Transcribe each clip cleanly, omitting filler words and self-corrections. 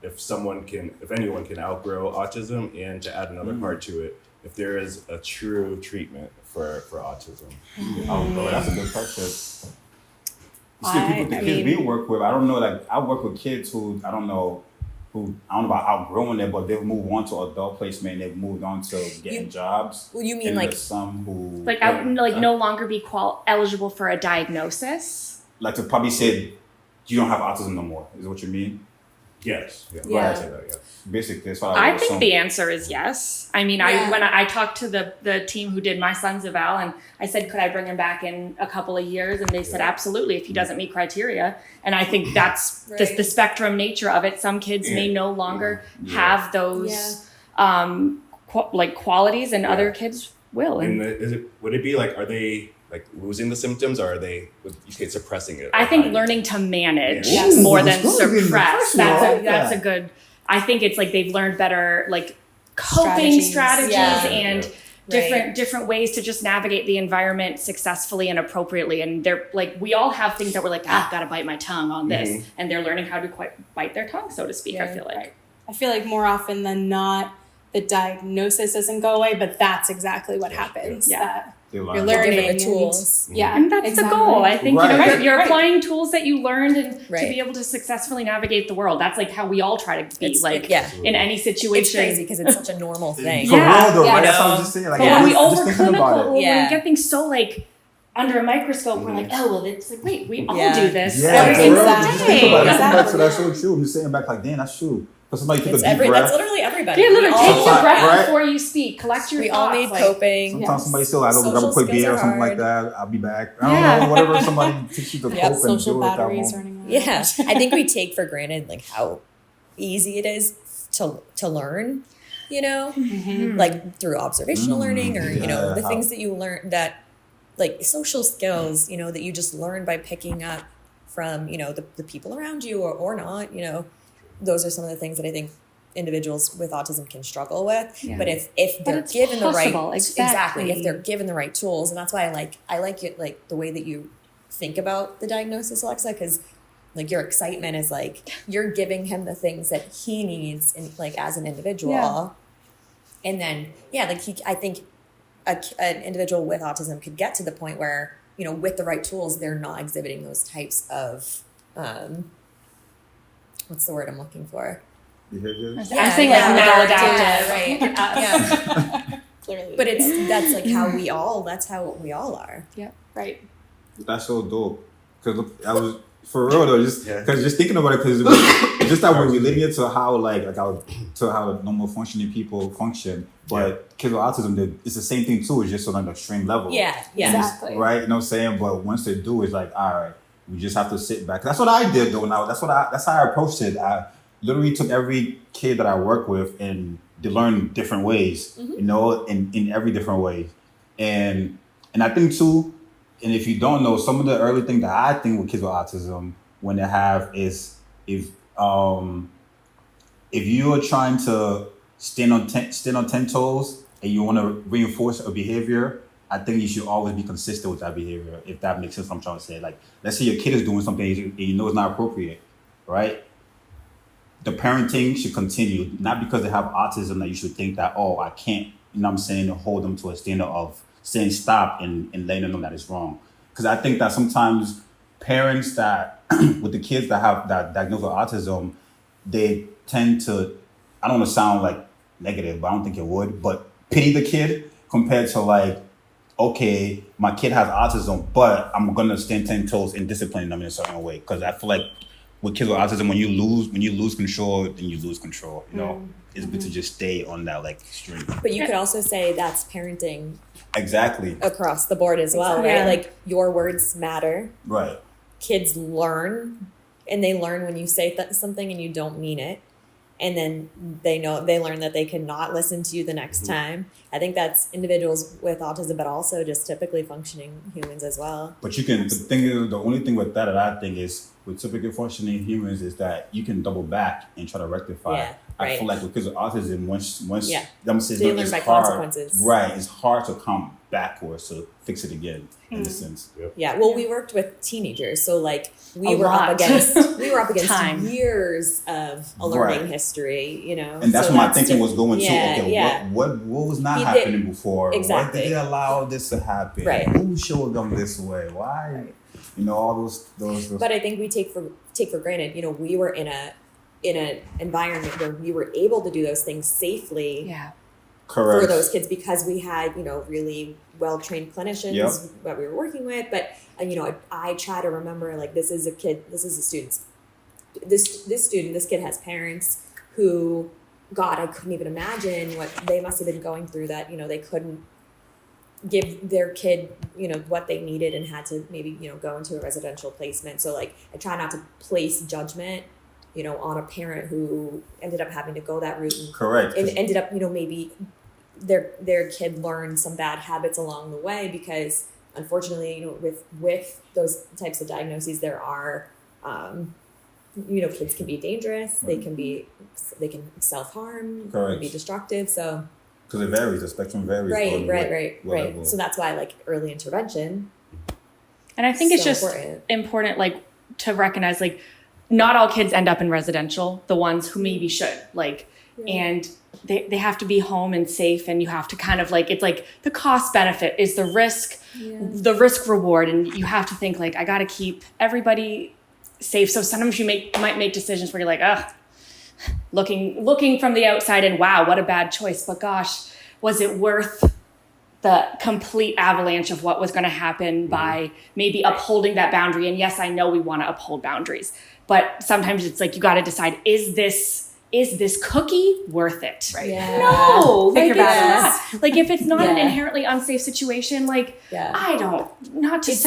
if anyone can outgrow autism, and to add another part to it, if there is a true treatment for autism. Oh, that's a good question. The kids we work with, I don't know, like I work with kids who I don't know about outgrowing it, but they've moved on to adult placement. They've moved on to getting jobs. Well, you mean and like there's some who no longer be eligible for a diagnosis? like to probably say you don't have autism no more. Is what you mean? Yes. Yeah. Yeah. I'd say that, yes. Basically, that's what I I think the answer is yes. I mean, when I talked to the team who did my son's eval, and I said, could I bring him back in a couple of years? And they said, absolutely, if he doesn't meet criteria. And I think that's the spectrum nature of it. Some kids may no longer have those qualities, and other kids will. And would it be like, are they like losing the symptoms, or are they, you say, suppressing it? I think learning to manage Yes. more than suppress. That's a good. I think it's like they've learned better, like coping strategies and different ways to just navigate the environment successfully and appropriately. And they're like, we all have things that we're like, gotta bite my tongue on this, and they're learning how to bite their tongue, so to speak. I feel like. I feel like more often than not, the diagnosis doesn't go away, but that's exactly what happens. They You're learn. learning the tools. And that's the goal. I think you're applying tools that you learned and to Right. be able to successfully navigate the world. That's like how we all try to be in any It's situation. crazy because it's such a normal thing. For real though, Yeah. right? That's what I'm just saying. Like, But when we just thinking about overclinical, it. when we get things so like under a microscope, we're like, oh well, it's like wait, we all do this Yeah, every for single real. Just think day. about it. That's that's so true. I'm just saying back like, damn, that's true. Because somebody took a deep breath. That's literally everybody. Yeah, literally, We take all- your breath right? before you speak. Collect your We thoughts. all need like, coping. Sometimes somebody still like, I'll grab a Social quick skills beer or are something like hard. that. I'll be back. I don't know, whatever somebody teach you to cope and Social do it that batteries moment. running out. Yeah, I think we take for granted like how easy it is to learn, you know, like through observational learning, or you know, the things that you learn, that like social skills, you know, that you just learn by picking up from, you know, the people around you, or not, you know. Those are some of the things that I think individuals with autism can struggle with. Yeah. But if they're it's given the right possible, exactly. if they're given the right tools, and that's why I like it, like the way that you think about the diagnosis, Alexa, because like your excitement is like you're giving him the things that he needs in, like as an individual, and then I think an individual with autism could get to the point where, you know, with the right tools, they're not exhibiting those types of what's the word I'm looking for? Behavior. I'm saying like maladaptive, right? Yeah. Clearly. But that's like how we all are. Right. That's so dope. Because I was for real though, just thinking about it, because just that we're relating it to how to how normal functioning people function. But kids with autism, it's the same thing too. It's just on an extreme level. Yeah. Exactly. Right. You know what I'm saying? But once they do, it's like, all right, we just have to sit back. That's what I did though. Now that's how I approached it. I literally took every kid that I work with, and they learn different ways. You know, in every different way, and I think too. And if you don't know, some of the early things that I think with kids with autism, when they have, is if you are trying to stand on 10 toes and you want to reinforce a behavior, I think you should always be consistent with that behavior, if that makes sense what I'm trying to say. Like, let's say your kid is doing something and you know it's not appropriate, right? The parenting should continue, not because they have autism that you should think that, oh, I can't, you know what I'm saying, hold them to a standard of saying stop and letting them know that it's wrong. Because I think that sometimes parents that, with the kids that have that diagnosed with autism, they tend to, I don't want to sound like negative, but I don't think it would, but pity the kid compared to like, okay, my kid has autism, but I'm going to stand 10 toes and discipline them in a certain way. Because I feel like with kids with autism, when you lose control, then you lose control, you know? It's good to just stay on that like stream. But you could also say that's parenting Exactly. across the board as well, right? Like your words matter. Right. Kids learn, and they learn when you say something and you don't mean it. And then they learn that they cannot listen to you the next time. I think that's individuals with autism, but also just typically functioning humans as well. But you can, the only thing with that I think is with typically functioning humans is that you can double back and try to rectify. Yeah. I feel like because of autism, once Yeah. them says They no, learn it's by hard, consequences. right? It's hard to come backwards to fix it again in a sense. Yeah, well, we worked with teenagers, so like we A were lot. up against Time. years of a learning Right. history, you know. And that's so where my thinking was going yeah, to. Okay, yeah. what was not He did- happening before? Exactly. Why did they allow this to happen? Right. Who showed them this way? Why? You know, all those. But I think we take for granted, you know, we were in an environment where we were able to do those things safely Yeah. correct. for those kids because we had, you know, really well-trained clinicians Yep. that we were working with. But, you know, I try to remember, like, this is a student, this kid has parents who, God, I couldn't even imagine what they must have been going through, that, you know, they couldn't give their kid, you know, what they needed and had to maybe, you know, go into a residential placement. So like, I try not to place judgment, you know, on a parent who ended up having to go that route and Correct. ended up, you know, maybe their kid learned some bad habits along the way, because unfortunately, you know, with those types of diagnoses, there are, you know, kids can be dangerous. They can self-harm, Correct. can be destructive. So Because it varies. The spectrum varies. on right. what level. So that's why, like, early intervention. And I think it's So just important. important, like, to recognize, like, not all kids end up in residential, the ones who maybe should, like, and they have to be home and safe, and you have to kind of, like, it's like the cost benefit is the risk reward, and you have to think, like, I got to keep everybody safe. So sometimes you might make decisions where you're like, ugh, looking from the outside and wow, what a bad choice. But gosh, was it worth the complete avalanche of what was going to happen by maybe upholding that boundary? And yes, I know we want to uphold boundaries, but sometimes it's like, you got to decide, is this cookie worth it? Right. Yeah. No, Pick like, your it's battles. not. Like, if it's not an Yeah. inherently unsafe situation, like, Yeah. I just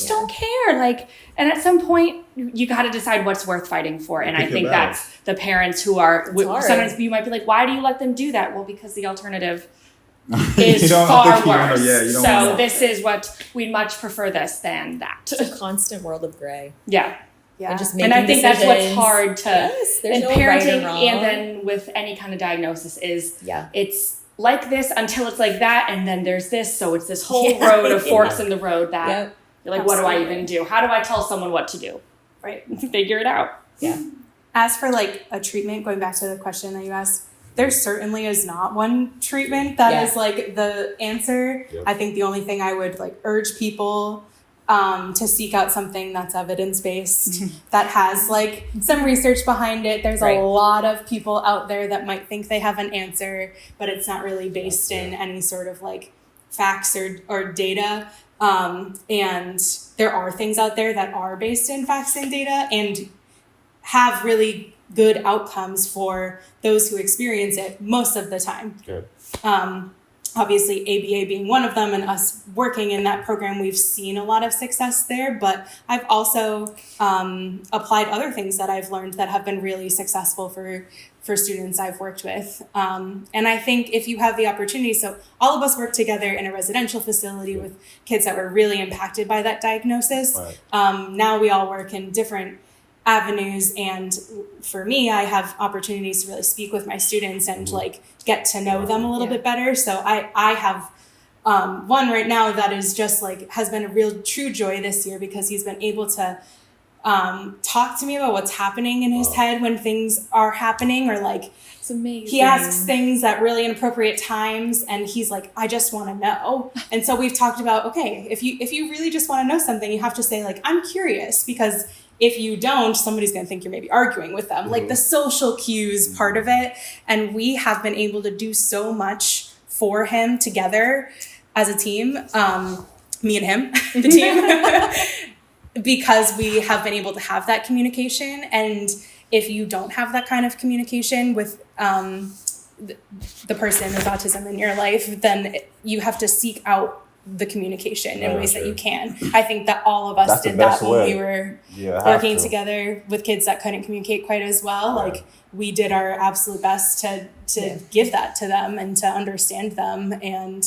don't care. Like, and at some point you got to decide what's worth fighting for. And I Pick your think battles. that's the parents who are, hard. sometimes you might be like, why do you let them do that? Well, because the alternative You is don't far think you wanna- worse. you don't So wanna- this is what we'd much prefer this than that. It's a constant world of gray. Yeah. Yeah. And just making And I think that's what's decisions. hard to, Yes, there's in no parenting right or wrong. and then with any kind of diagnosis is, Yeah. it's like this until it's like that, and then there's this, so it's this whole road of forks in the road that Yep. you're like, what do I Absolutely. even do? How do I tell someone what to do? Right. Figure it out. Yeah. As for like a treatment, going back to the question that you asked, there certainly is not one treatment that is like the answer. Yep. I think the only thing I would like urge people to seek out something that's evidence-based, that has like some research behind it. There's Right. a lot of people out there that might think they have an answer, but it's not really based in any sort of like facts or data. And there are things out there that are based in facts and data and have really good outcomes for those who experience it most of the time. Good. Obviously, ABA being one of them, and us working in that program, we've seen a lot of success there. But I've also applied other things that I've learned that have been really successful for students I've worked with. And I think if you have the opportunity, so all of us work together in a residential facility with kids that were really impacted by that diagnosis. Right. Now we all work in different avenues, and for me, I have opportunities to really speak with my students and like get to know them a little bit better. So I have one right now that is just like has been a real true joy this year, because he's been able to talk to me about what's happening in his head when things are happening, or like It's amazing. he asks things at really inappropriate times, and he's like, I just want to know. And so we've talked about, okay, if you really just want to know something, you have to say like, I'm curious, because if you don't, somebody's going to think you're maybe arguing with them, like the social cues part of it. And we have been able to do so much for him together as a team, me and him, the team, because we have been able to have that communication. And if you don't have that kind of communication with the person with autism in your life, then you have to seek out the communication in ways that you can. I think that all of us That's the did that best when way. we were Yeah, working together with kids that couldn't communicate quite as well. Right. Like we did our absolute best to give that to them and to understand them. And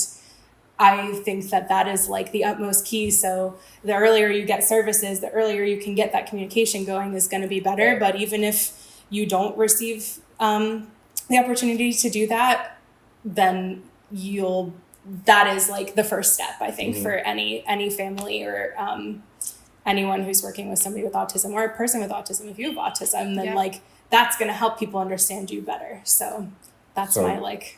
I think that is like the utmost key. So the earlier you get services, the earlier you can get that communication going is going to be better. But even if you don't receive the opportunity to do that, then that is like the first step, I think, for any family or anyone who's working with somebody with autism or a person with autism. If you have autism, then like that's going to help people understand you better. So that's my like